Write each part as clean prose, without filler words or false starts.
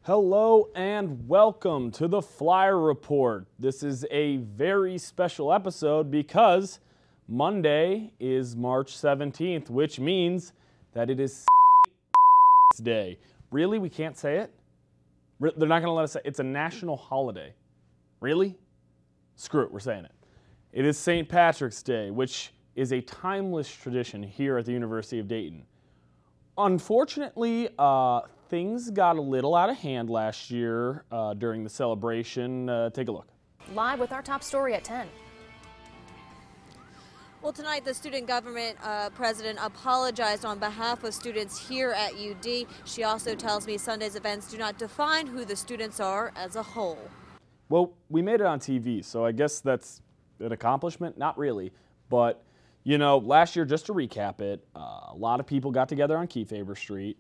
Hello and welcome to the Flyer Report. This is a very special episode because Monday is March 17th, which means that it is Day. Really? We can't say it? They're not going to let us say it. It's a national holiday. Really? Screw it, we're saying it. It is St. Patrick's Day, which is a timeless tradition here at the University of Dayton. Unfortunately, things got a little out of hand last year during the celebration. Take a look. Live with our top story at 10. Well, tonight the student government president apologized on behalf of students here at UD. She also tells me Sunday's events do not define who the students are as a whole. Well, we made it on TV, so I guess that's an accomplishment. Not really, but you know, last year, just to recap it, a lot of people got together on Kefauver Street.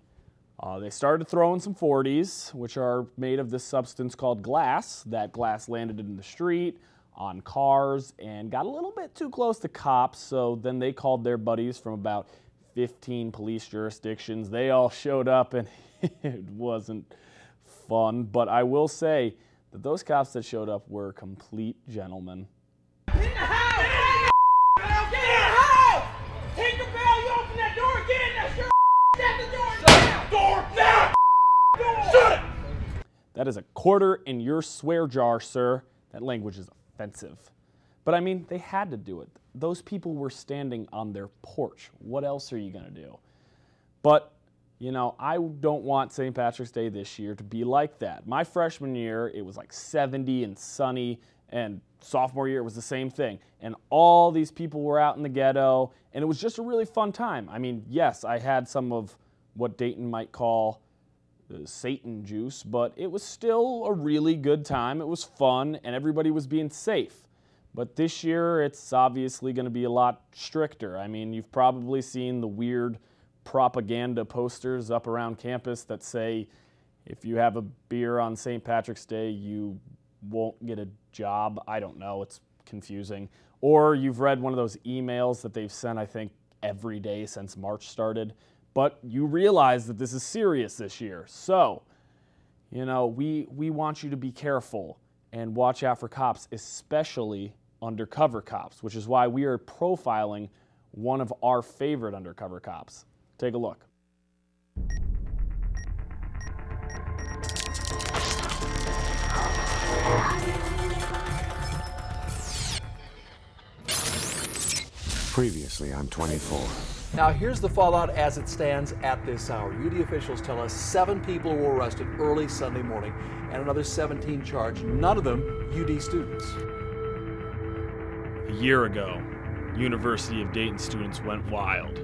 They started throwing some 40s, which are made of this substance called glass. That glass landed in the street, on cars, and got a little bit too close to cops, so then they called their buddies from about 15 police jurisdictions. They all showed up, and it wasn't fun, but I will say that those cops that showed up were complete gentlemen. In the house! Get in the house! Take your bell, you open that door again, that's your at the door! Shut the door now! Shut it! That is a quarter in your swear jar, sir. That language is offensive. But I mean, they had to do it. Those people were standing on their porch. What else are you gonna do? But, you know, I don't want St. Patrick's Day this year to be like that. My freshman year, it was like 70 and sunny, and sophomore year, it was the same thing. And all these people were out in the ghetto, and it was just a really fun time. I mean, yes, I had some of what Dayton might call Satan juice, but it was still a really good time. It was fun, and everybody was being safe. But this year, it's obviously going to be a lot stricter. I mean, you've probably seen the weird propaganda posters up around campus that say, if you have a beer on St. Patrick's Day, you won't get a job. I don't know. It's confusing. Or you've read one of those emails that they've sent, I think, every day since March started. But you realize that this is serious this year. So, you know, we want you to be careful and watch out for cops, especially undercover cops, which is why we are profiling one of our favorite undercover cops. Take a look. Previously on 24. Now here's the fallout as it stands at this hour. UD officials tell us 7 people were arrested early Sunday morning and another 17 charged, none of them UD students. A year ago, University of Dayton students went wild.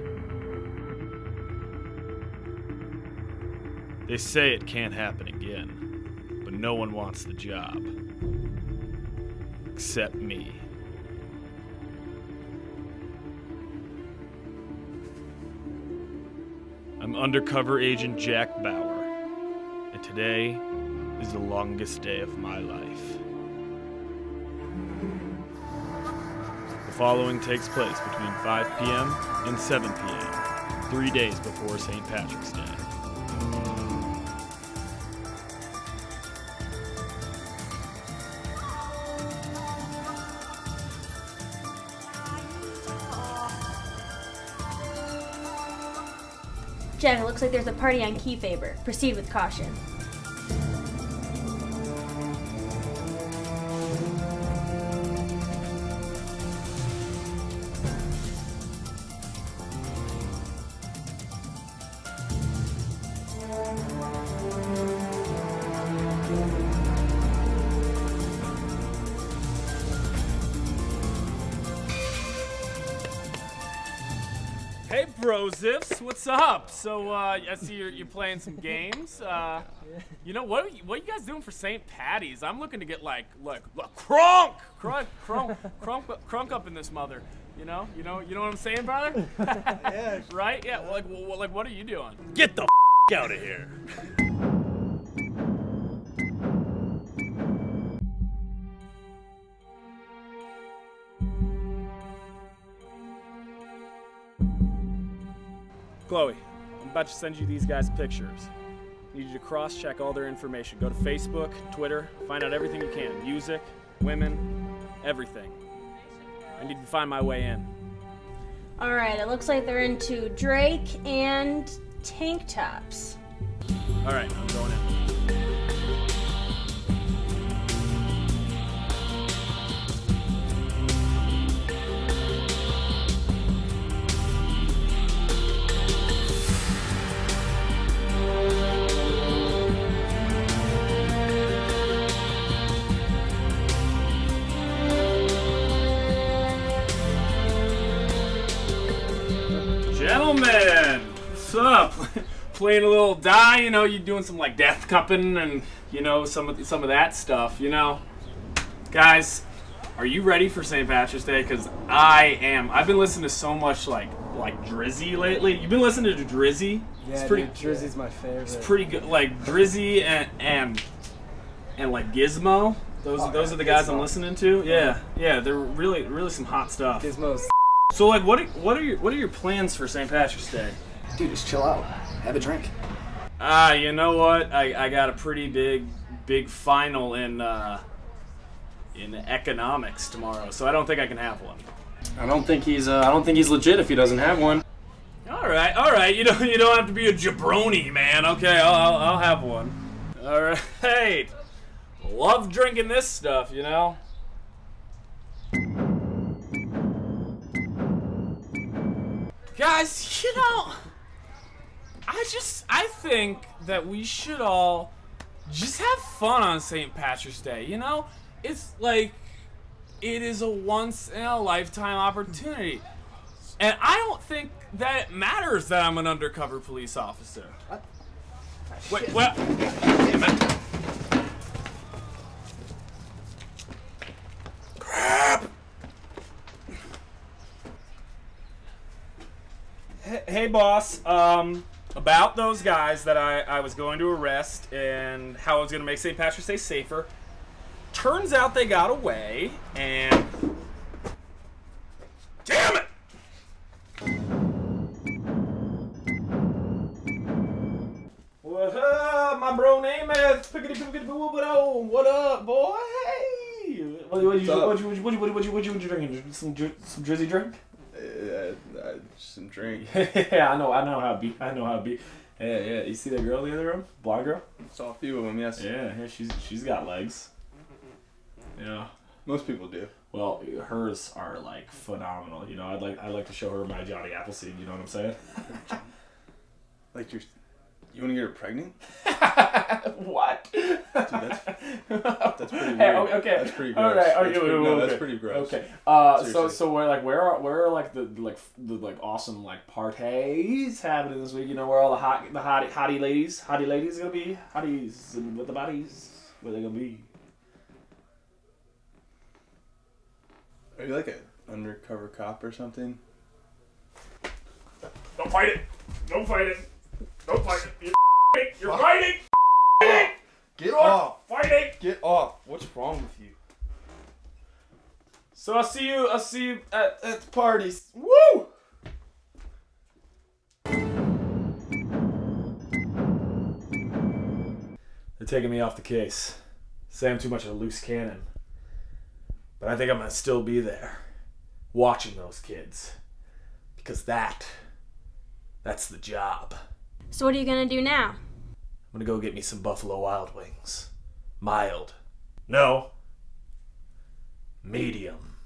They say it can't happen again, but no one wants the job. Except me. I'm undercover agent Jack Bauer, and today is the longest day of my life. The following takes place between 5 p.m. and 7 p.m., 3 days before St. Patrick's Day. Jack, it looks like there's a party on Kefauver. Proceed with caution. Hey, Brozifs, what's up? So, I see you're playing some games. You know, what are you guys doing for St. Patty's? I'm looking to get like crunk up in this mother. You know what I'm saying, brother? Yeah. Right? Yeah. Well, like, what are you doing? Get the out of here. Chloe, I'm about to send you these guys pictures. I need you to cross-check all their information. Go to Facebook, Twitter, find out everything you can. Music, women, everything. I need to find my way in. Alright, it looks like they're into Drake and tank tops. Alright, I'm going in. Gentlemen, what's up? Playing a little die, you know, you doing some like death cupping and you know some of that stuff, you know. Guys, are you ready for St. Patrick's Day? Because I am. I've been listening to so much like Drizzy lately. You've been listening to Drizzy? Yeah, it's pretty, dude, Drizzy's my favorite. It's pretty good. Like Drizzy and like Gizmo. Those are the guys I'm listening to. Yeah, they're really some hot stuff. Gizmo's. So like, what are your plans for St. Patrick's Day? Dude, just chill out. Have a drink. You know what? I got a pretty big final in economics tomorrow, so I don't think I can have one. I don't think he's legit if he doesn't have one. All right. You don't have to be a jabroni, man. Okay, I'll have one. All right. Love drinking this stuff, you know. Guys, you know, I think that we should all just have fun on St. Patrick's Day, you know? It's like, it is a once-in-a-lifetime opportunity. And I don't think that it matters that I'm an undercover police officer. What? Wait, what? Damn it. Crap! Hey, boss. About those guys that I was going to arrest and how I was going to make St. Patrick's Day safer. Turns out they got away, and... Damn it! What up, my bro name is What up, boy? Hey! What you drinking? Some Drizzy drink? Some drink. Yeah, I know how it be. Yeah. You see that girl in the other room? Blonde girl? Saw a few of them, yes. Yeah, she's got legs. Yeah. Most people do. Well, hers are like phenomenal. You know, I'd like to show her my Johnny Appleseed. You know what I'm saying? Like you want to get her pregnant? What? Dude, that's pretty weird. Hey, okay. That's pretty gross. All right. That's pretty gross. Okay. So where are like the awesome like parties happening this week? You know, where all the hottie ladies gonna be? Hotties with the bodies, where they gonna be? Are you like an undercover cop or something? Don't fight it. You're fighting. Get off. Fighting. Get off. What's wrong with you? So I'll see you at the parties. Woo! They're taking me off the case. Say I'm too much of a loose cannon. But I think I'm gonna still be there, watching those kids. Because that's the job. So what are you gonna do now? I'm gonna go get me some Buffalo Wild Wings. Mild. No. Medium.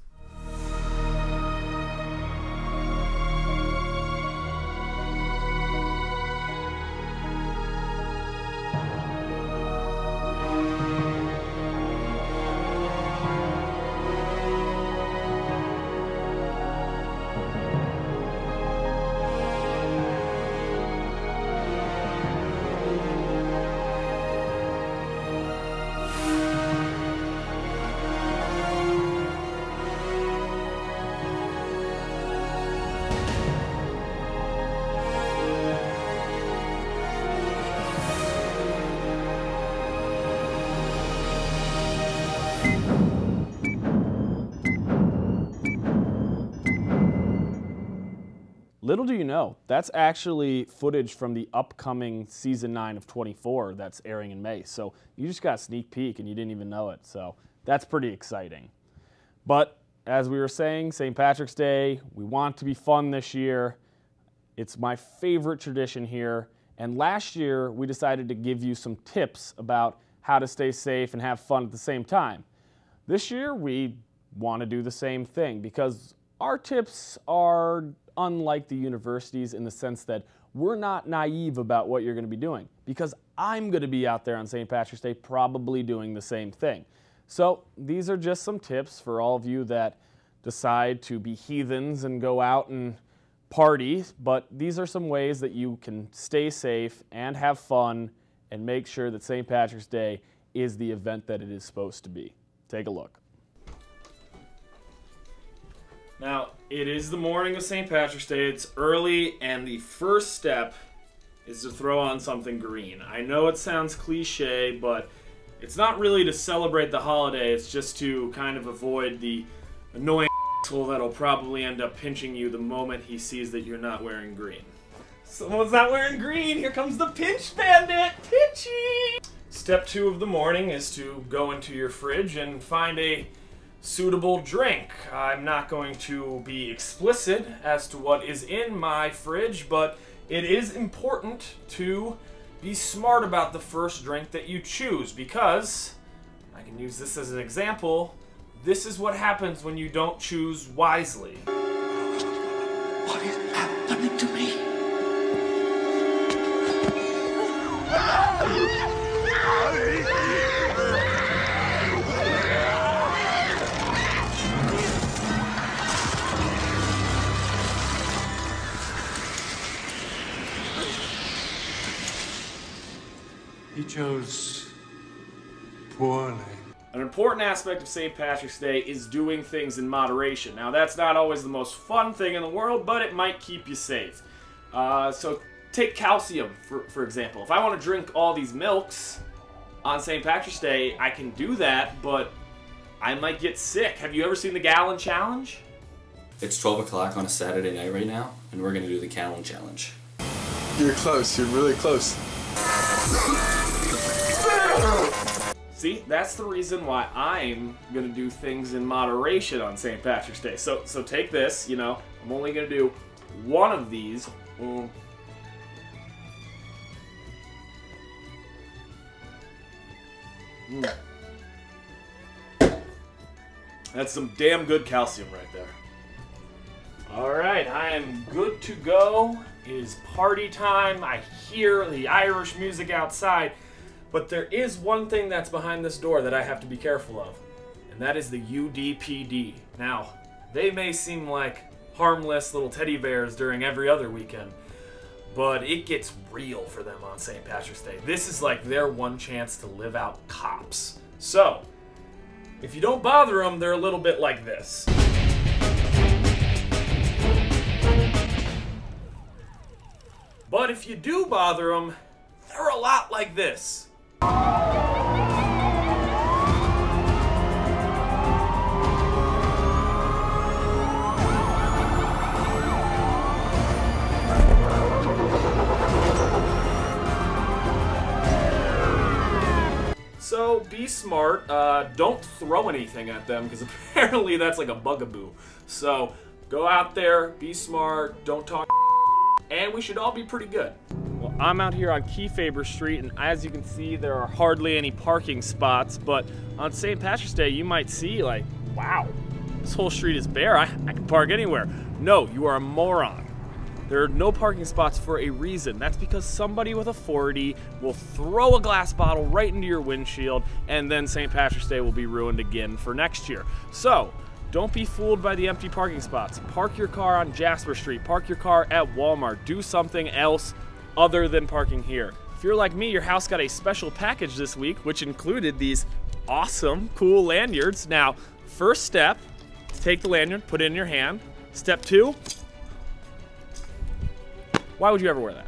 Little do you know, that's actually footage from the upcoming Season 9 of 24 that's airing in May. So you just got a sneak peek and you didn't even know it. So that's pretty exciting. But as we were saying, St. Patrick's Day, we want to be fun this year. It's my favorite tradition here. And last year, we decided to give you some tips about how to stay safe and have fun at the same time. This year, we want to do the same thing because our tips are unlike the universities in the sense that we're not naive about what you're going to be doing, because I'm going to be out there on St. Patrick's Day probably doing the same thing. So these are just some tips for all of you that decide to be heathens and go out and party, but these are some ways that you can stay safe and have fun and make sure that St. Patrick's Day is the event that it is supposed to be. Take a look. Now, it is the morning of St. Patrick's Day. It's early, and the first step is to throw on something green. I know it sounds cliche, but it's not really to celebrate the holiday. It's just to kind of avoid the annoying asshole that'll probably end up pinching you the moment he sees that you're not wearing green. Someone's not wearing green. Here comes the pinch bandit. Pinchy! Step 2 of the morning is to go into your fridge and find a suitable drink. I'm not going to be explicit as to what is in my fridge, but it is important to be smart about the first drink that you choose, because I can use this as an example. This is what happens when you don't choose wisely. What is happening to me? He chose poorly. An important aspect of St. Patrick's Day is doing things in moderation. Now, that's not always the most fun thing in the world, but it might keep you safe. So take calcium, for example. If I want to drink all these milks on St. Patrick's Day, I can do that, but I might get sick. Have you ever seen the Gallon Challenge? It's 12 o'clock on a Saturday night right now, and we're going to do the Gallon Challenge. You're close. You're really close. See, that's the reason why I'm going to do things in moderation on St. Patrick's Day. So take this, you know, I'm only going to do one of these. That's some damn good calcium right there. Alright, I am good to go. It is party time. I hear the Irish music outside. But there is one thing that's behind this door that I have to be careful of, and that is the UDPD. Now, they may seem like harmless little teddy bears during every other weekend, but it gets real for them on St. Patrick's Day. This is like their one chance to live out cops. So, if you don't bother them, they're a little bit like this. But if you do bother them, they're a lot like this. So be smart, don't throw anything at them, because apparently that's like a bugaboo. So go out there, be smart, don't talk, and we should all be pretty good. Well, I'm out here on Kefauver Street, and as you can see, there are hardly any parking spots, but on St. Patrick's Day, you might see, like, wow, this whole street is bare. I can park anywhere. No, you are a moron. There are no parking spots for a reason. That's because somebody with a 40 will throw a glass bottle right into your windshield, and then St. Patrick's Day will be ruined again for next year. So, don't be fooled by the empty parking spots. Park your car on Jasper Street. Park your car at Walmart. Do something else other than parking here. If you're like me, your house got a special package this week, which included these awesome, cool lanyards. Now, first step, take the lanyard, put it in your hand. Step 2, why would you ever wear that?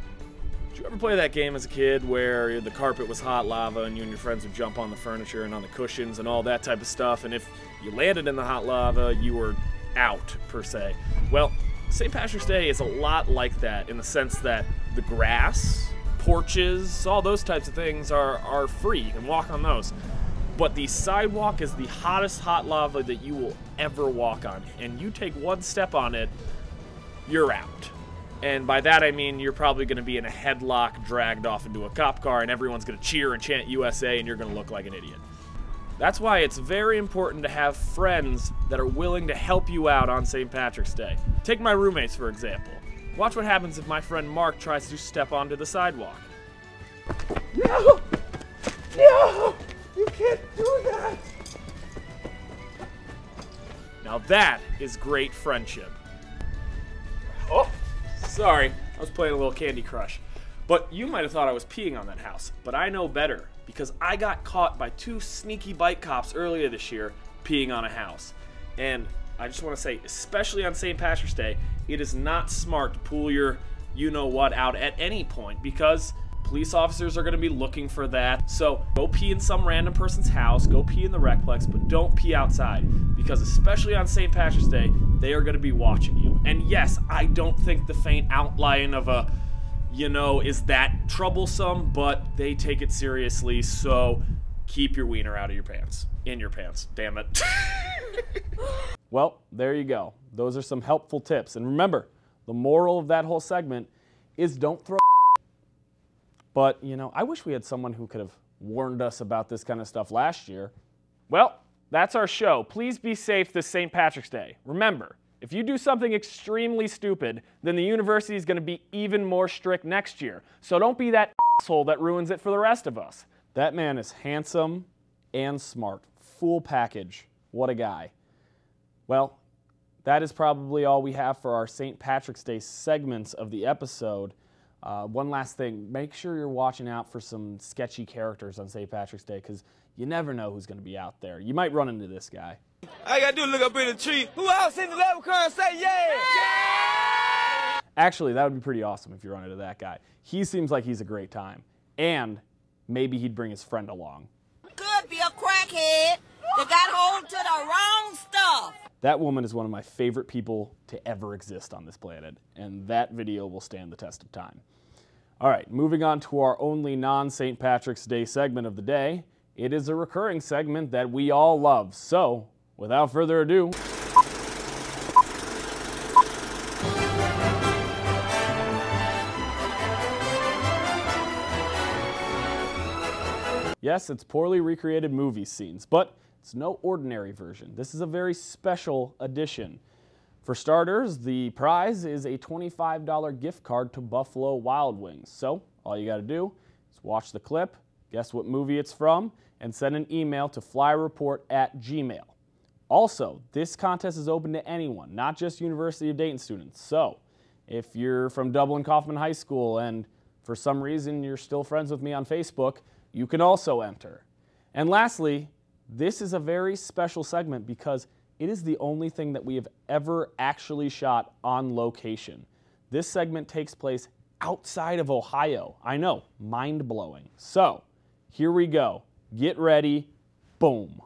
Did you ever play that game as a kid where the carpet was hot lava and you and your friends would jump on the furniture and on the cushions and all that type of stuff, and if you landed in the hot lava, you were out, per se? Well, St. Patrick's Day is a lot like that in the sense that the grass, porches, all those types of things are free. You can walk on those. But the sidewalk is the hottest hot lava that you will ever walk on. And you take one step on it, you're out. And by that I mean you're probably going to be in a headlock dragged off into a cop car and everyone's going to cheer and chant USA and you're going to look like an idiot. That's why it's very important to have friends that are willing to help you out on St. Patrick's Day. Take my roommates, for example. Watch what happens if my friend Mark tries to step onto the sidewalk. No! No! You can't do that! Now that is great friendship. Oh, sorry. I was playing a little Candy Crush. But you might have thought I was peeing on that house, but I know better because I got caught by 2 sneaky bike cops earlier this year peeing on a house. And I just want to say, especially on St. Patrick's Day, it is not smart to pull your you-know-what out at any point because police officers are going to be looking for that. So go pee in some random person's house, go pee in the recplex, but don't pee outside because especially on St. Patrick's Day, they are going to be watching you. And yes, I don't think the faint outline of a is that troublesome, but they take it seriously, so keep your wiener out of your pants. In your pants, damn it. Well, there you go. Those are some helpful tips. And remember, the moral of that whole segment is don't throw. But, I wish we had someone who could have warned us about this kind of stuff last year. Well, that's our show. Please be safe this St. Patrick's Day. Remember, if you do something extremely stupid, then the university is going to be even more strict next year. So don't be that asshole that ruins it for the rest of us. That man is handsome and smart. Full package. What a guy. Well, that is probably all we have for our St. Patrick's Day segments of the episode. One last thing. Make sure you're watching out for some sketchy characters on St. Patrick's Day because you never know who's going to be out there. You might run into this guy. All I gotta do is look up in the tree. Who else in the level car and say yeah? Yeah! Actually, that would be pretty awesome if you run into that guy. He seems like he's a great time. And maybe he'd bring his friend along. Could be a crackhead that got hold to the wrong stuff. That woman is one of my favorite people to ever exist on this planet. And that video will stand the test of time. All right, moving on to our only non-St. Patrick's Day segment of the day. It is a recurring segment that we all love. So, without further ado, yes, it's poorly recreated movie scenes, but it's no ordinary version. This is a very special edition. For starters, the prize is a $25 gift card to Buffalo Wild Wings. So, all you gotta do is watch the clip, guess what movie it's from, and send an email to flyreport@gmail.com. Also, this contest is open to anyone, not just University of Dayton students. So, if you're from Dublin Kaufman High School and for some reason you're still friends with me on Facebook, you can also enter. And lastly, this is a very special segment because it is the only thing that we have ever actually shot on location. This segment takes place outside of Ohio. I know, mind-blowing. So, here we go. Get ready. Boom.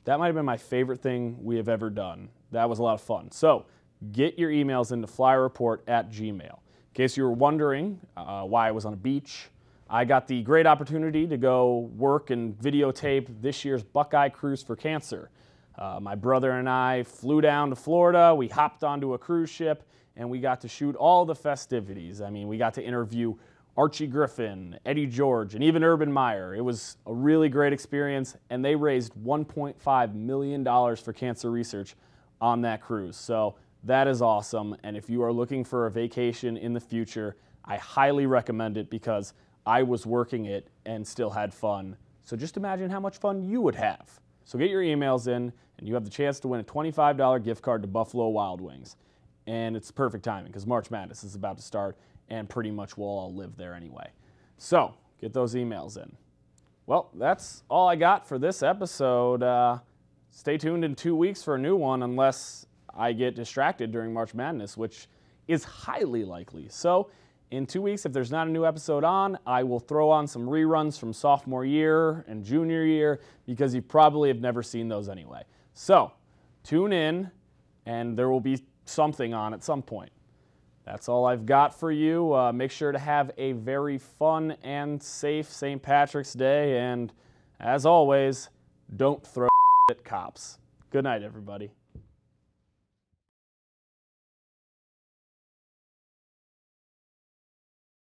That might have been my favorite thing we have ever done. That was a lot of fun. So get your emails into flyreport@gmail.com. In case you were wondering why I was on a beach, I got the great opportunity to go work and videotape this year's Buckeye Cruise for Cancer. My brother and I flew down to Florida, we hopped onto a cruise ship, and we got to shoot all the festivities. I mean, we got to interview Archie Griffin, Eddie George, and even Urban Meyer. It was a really great experience, and they raised $1.5 million for cancer research on that cruise. So that is awesome. And if you are looking for a vacation in the future, I highly recommend it because I was working it and still had fun. So just imagine how much fun you would have. So get your emails in, and you have the chance to win a $25 gift card to Buffalo Wild Wings. And it's perfect timing because March Madness is about to start, and pretty much we'll all live there anyway. So get those emails in. Well, that's all I got for this episode. Stay tuned in 2 weeks for a new one unless I get distracted during March Madness, which is highly likely. So in 2 weeks, if there's not a new episode on, I will throw on some reruns from sophomore year and junior year because you probably have never seen those anyway. So tune in, and there will be something on at some point. That's all I've got for you. Make sure to have a very fun and safe St. Patrick's Day, and as always, don't throw at cops. Good night, everybody.